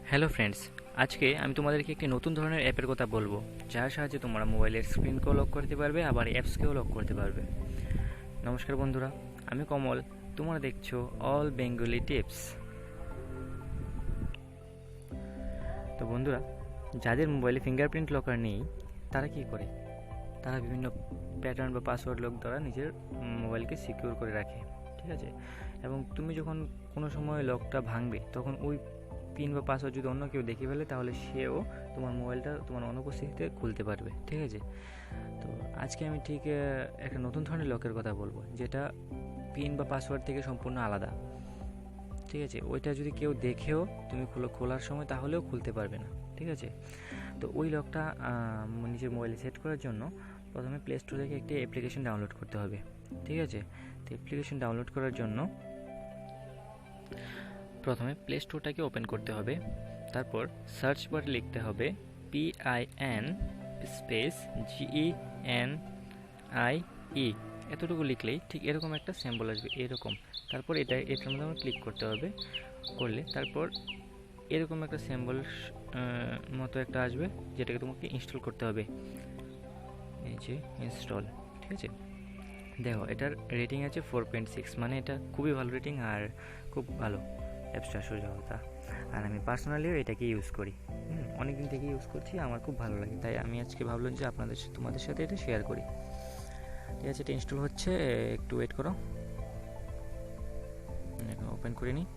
Hello friends, আজকে আমি তোমাদেরকে একটি নতুন ধরনের অ্যাপের কথা বলবো, যার সাহায্যে তোমরা মোবাইলের স্ক্রিনকেও লক করতে পারবে, আবার অ্যাপসকেও লক করতে পারবে। নমস্কার বন্ধুরা, আমি কমল। তোমরা দেখছো অল বেঙ্গলি টিপস। তো বন্ধুরা, যাদের মোবাইলে ফিঙ্গারপ্রিন্ট লকার নেই তারা কি করে? তারা বিভিন্ন প্যাটার্ন বা পাসওয়ার্ড লক দ্বারা নিজের মোবাইলকে সিকিউর করে রাখে, ঠিক আছে? এবং তুমি যখন কোনো সময় লকটা ভাঙবে, তখন ওই পিন বা পাসওয়ার্ড যদি অন্য কেউ দেখে ফেলে, তাহলে সেও তোমার মোবাইলটা তোমার অনুপস্থিতিতে খুলতে পারবে, ঠিক আছে? তো আজকে আমি ঠিক একটা নতুন ধরনের লকের কথা বলবো, যেটা পিন বা পাসওয়ার্ড থেকে সম্পূর্ণ আলাদা, ঠিক আছে? ওইটা যদি কেউ দেখেও তুমি খোলার সময় তাহলেও খুলতে পারবে না, ঠিক আছে? তো ওই লকটা নিজের মোবাইলে সেট করার জন্য প্রথমে প্লে স্টোর থেকে একটি অ্যাপ্লিকেশন ডাউনলোড করতে হবে, ঠিক আছে? তো অ্যাপ্লিকেশন ডাউনলোড করার জন্য প্রথমে প্লে স্টোরটাকে ওপেন করতে হবে। তারপর সার্চ বারে লিখতে হবে PIN স্পেস GENIE। এতটুকু লিখলেই ঠিক এরকম একটা সিম্বল আসবে, এরকম। তারপর এটার মধ্যে আমরা ক্লিক করতে হবে। করলে তারপর এরকম একটা সিম্বল মতো একটা আসবে, যেটাকে তোমাকে ইনস্টল করতে হবে। এই যে ইনস্টল, ঠিক আছে? দেখো, এটার রেটিং আছে 4.6, মানে এটা খুবই ভালো রেটিং আর খুব ভালো অ্যাপসটা, সোজা কথা। আর আমি পার্সোনালিও এটাকে ইউজ করি, অনেক দিন থেকে ইউজ করছি, আমার খুব ভালো লাগে, তাই আমি আজকে ভাবলাম যে তোমাদের সাথে এটা শেয়ার করি। ঠিক আছে, এটা ইনস্টল হচ্ছে, একটু ওয়েট করো, এখন ওপেন করে নিই।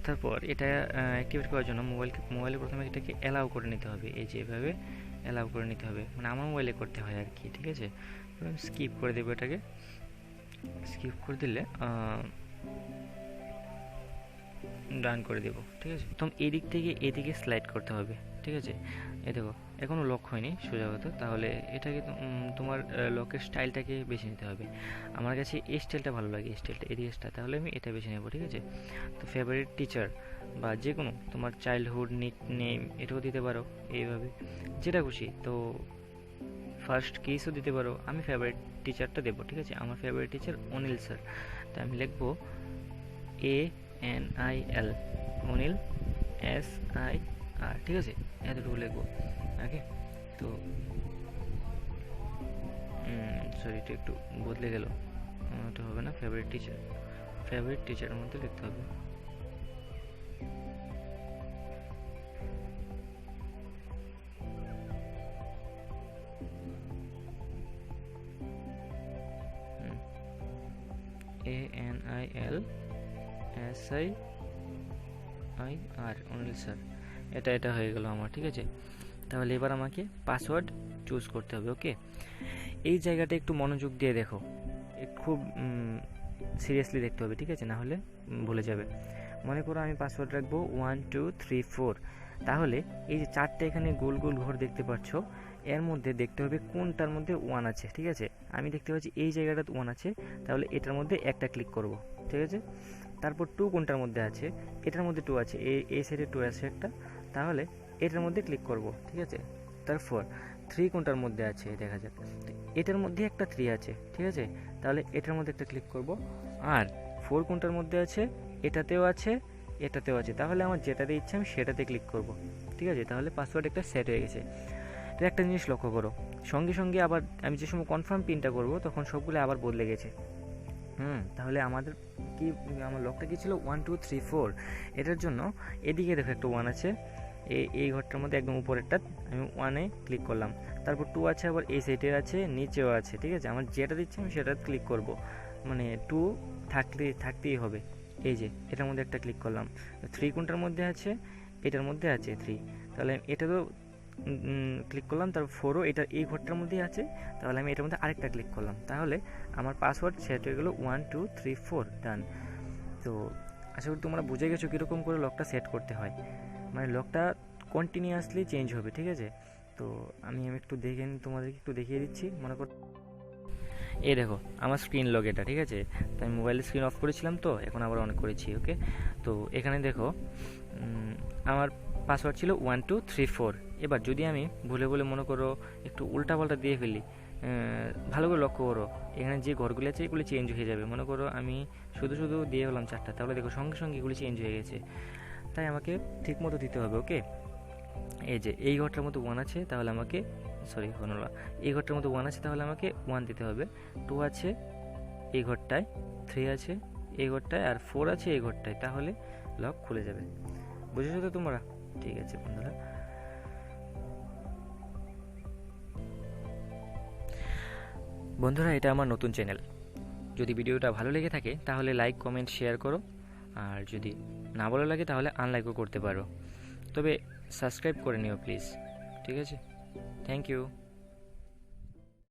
তারপর এটা অ্যাক্টিভেট করার জন্য মোবাইলে প্রথমে এটাকে অ্যালাউ করে নিতে হবে, এই যে এভাবে অ্যালাউ করে নিতে হবে, মানে আমার মোবাইলে করতে হয় আর কি, ঠিক আছে? স্কিপ করে দেবো, এটাকে স্কিপ করে দিলে ডান করে দেবো, ঠিক আছে? তো এদিক থেকে এদিকে স্লাইড করতে হবে, ঠিক আছে? এই দেখো, এখনও লক হয়নি সোজা কথা। তাহলে এটাকে তোমার লকের স্টাইলটাকে বেছে নিতে হবে। আমার কাছে এই স্টাইলটা ভালো লাগে, এই স্টাইলটা, এরিয়াসটা, তাহলে আমি এটা বেছে নেবো, ঠিক আছে? তো ফেভারিট টিচার বা যে কোনো তোমার চাইল্ডহুড নিক নেম এটাও দিতে পারো, এইভাবে যেটা খুশি। তো ফার্স্ট কেসও দিতে পারো, আমি ফেভারিট টিচারটা দেবো, ঠিক আছে? আমার ফেভারিট টিচার অনিল স্যার, তাই আমি লিখবো ANIL, অনিল SIR, ঠিক আছে? এতটুকু লিখবো, ওকে? তো সরি, এটা একটু বদলে গেল, ওটা হবে না। ফেভারিট টিচারের মধ্যে লিখতে হবে। ANIL SIR, Anil sir. এটা হয়ে গেল আমার, ঠিক আছে? তাহলে এবার আমাকে পাসওয়ার্ড চুজ করতে হবে, ওকে? এই জায়গাটা একটু মনোযোগ দিয়ে দেখো, খুব সিরিয়াসলি দেখতে হবে, ঠিক আছে? না হলে ভুলে যাবে। মনে করো আমি পাসওয়ার্ড রাখবো 1234। তাহলে এই যে চারটে এখানে গোল গোল ঘর দেখতে পাচ্ছ, এর মধ্যে দেখতে হবে কোনটার মধ্যে 1 আছে, ঠিক আছে? আমি দেখতে পাচ্ছি এই জায়গাটাতে 1 আছে, তাহলে এটার মধ্যে একটা ক্লিক করব, ঠিক আছে? তারপর 2 কোনটার মধ্যে আছে, এটার মধ্যে 2 আছে, এই সাইডে 2 আছে একটা, তাহলে এটার মধ্যে ক্লিক করব, ঠিক আছে? তারপর 3 কোনটার মধ্যে আছে দেখা যাক, এটার মধ্যে একটা 3 আছে, ঠিক আছে? তাহলে এটার মধ্যে একটা ক্লিক করব। আর 4 কোনটার মধ্যে আছে, এটাতেও আছে, এটাতেও আছে, তাহলে আমার যেটাতে ইচ্ছে আমি সেটাতে ক্লিক করব, ঠিক আছে? তাহলে পাসওয়ার্ড একটা সেট হয়ে গেছে। তো একটা জিনিস লক্ষ্য করো, সঙ্গে সঙ্গে আবার আমি যে সময় কনফার্ম পিনটা করব, তখন সবগুলো আবার বদলে গেছে। তাহলে আমাদের কি, আমার লকটা কি ছিল 1234। এটার জন্য এদিকে দেখো একটা 1 আছে, এই ঘরটার মধ্যে একদম উপরেরটা আমি 1-এ ক্লিক করলাম। তারপর 2 আছে, আবার এই সাইডে আছে, নিচেও আছে, ঠিক আছে? আমার যেটা দিচ্ছে আমি সেটা ক্লিক করব, মানে 2 থাকতেই হবে। এই যে এটার মধ্যে একটা ক্লিক করলাম। 3 কোনটার মধ্যে আছে, এটার মধ্যে আছে 3, তাহলে এটাতেও ক্লিক করলাম। তারপর 4ও এটা এই ঘরটার মধ্যেই আছে, তাহলে আমি এটার মধ্যে আরেকটা ক্লিক করলাম, তাহলে আমার পাসওয়ার্ড সেট হয়ে গেলো 1234, ডান। তো আশা করি তোমরা বুঝে গেছো কীরকম করে লকটা সেট করতে হয়, মানে লকটা কন্টিনিউয়াসলি চেঞ্জ হবে, ঠিক আছে? তো আমি একটু তোমাদেরকে একটু দেখিয়ে দিচ্ছি। মনে কর এই দেখো আমার স্ক্রিন লক এটা, ঠিক আছে? তো আমি মোবাইলের স্ক্রিন অফ করেছিলাম, তো এখন আবার অন করেছি, ওকে? তো এখানে দেখো আমার পাসওয়ার্ড ছিল 1234। এবার যদি আমি ভুলে ভুলে মনে করো একটু উল্টাপাল্টা দিয়ে ফেলি, ভালো করে লক্ষ্য করো, এখানে যে ঘরগুলো আছে এগুলো চেঞ্জ হয়ে যাবে। মনে করো আমি শুধু শুধু দিয়ে হলাম 4টা, তাহলে দেখো সঙ্গে সঙ্গে এগুলি চেঞ্জ হয়ে গেছে। তাই আমাকে ঠিক মতো দিতে হবে। ওকে, এই যে এই ঘরটার মতো 1 আছে, তাহলে আমাকে এই ঘরটার মতো 1 আছে, তাহলে আমাকে 1 দিতে হবে। 2 আছে এই ঘরটায়, 3 আছে এই ঘরটায়, আর 4 আছে এই ঘরটায়, তাহলে লক খুলে যাবে। বুঝেছো তো তোমরা? ঠিক আছে বন্ধুরা, এটা আমার নতুন চ্যানেল। যদি ভিডিওটা ভালো লেগে থাকে তাহলে লাইক, কমেন্ট, শেয়ার করো। আর যদি না ভালো লাগে তাহলে আনলাইকও করতে পারো। তবে সাবস্ক্রাইব করে নিও প্লিজ। ঠিক আছে, থ্যাংক ইউ।